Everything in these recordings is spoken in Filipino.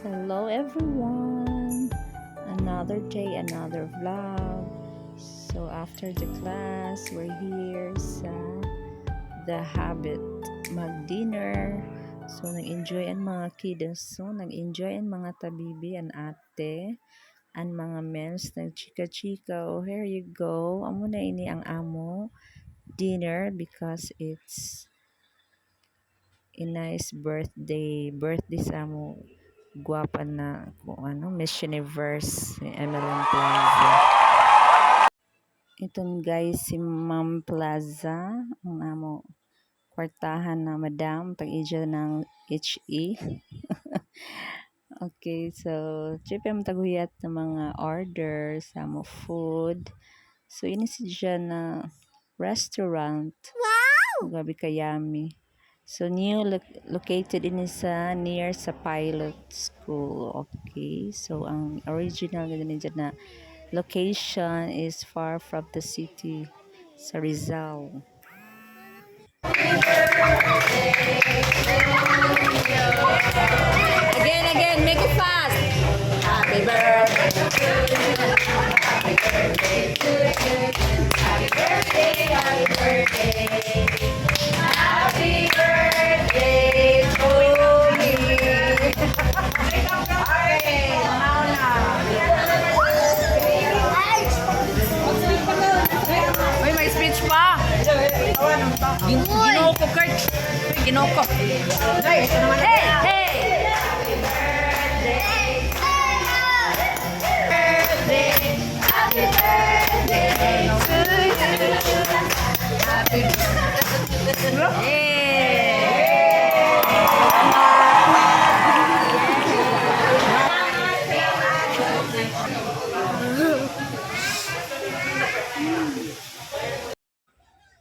Hello everyone! Another day, another vlog. So after the class, we're here sa The Habit mag-dinner. So nag-enjoy ang mga kiddos. So nag-enjoy ang mga tabibi, ang ate, ang mga mens, nag-chika-chika. Oh, here you go. Amo na ini ang amo dinner because it's a nice birthday sa amo guwapa na kung ano, Miss Universe si Emeline Plaza. Itong guys si Ma'am Plaza, ang amo kwartahan na madam, tag-ija ng HE. Okay, so trip ang taguyat ng mga orders, amo food. So ini si dyan na restaurant. Wow! Gabi kayami. So new located in sa near sa pilot school. Okay. So ang original na location is far from the city sa Rizal. Again, make it fast. Happy birthday to you. Happy birthday to you. Happy birthday, happy birthday. Happy birthday to me. Uy, may speech pa. Ginoo ko, Kurt. Ginoo ko. Hey, hey. Happy birthday to you. Happy birthday.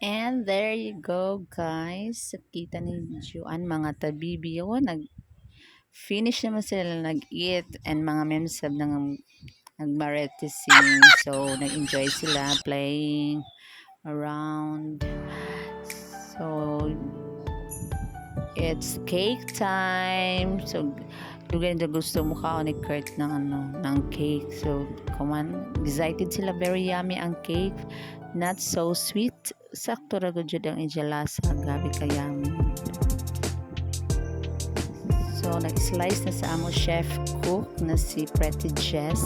And there you go guys. Kita ninyo ang mga tabibi. O, nag-finish naman sila nag-eat and mga memsab nang nag-variety sing. So, nag-enjoy sila playing around. So, it's cake time. So, lugar na gusto mo ka ni Kurt ng cake. So, come on. Excited sila. Very yummy ang cake. Not so sweet. Sakto ra gud jud ang ijalasa gabi kayami. So nag-slice na sa amo chef cook na si Pretty Jess.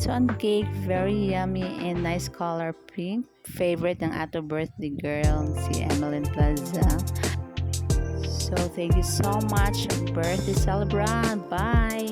So ang cake very yummy and nice color pink. Favorite ng ato birthday girl si Emeline Plaza. So thank you so much birthday celebrant. Bye.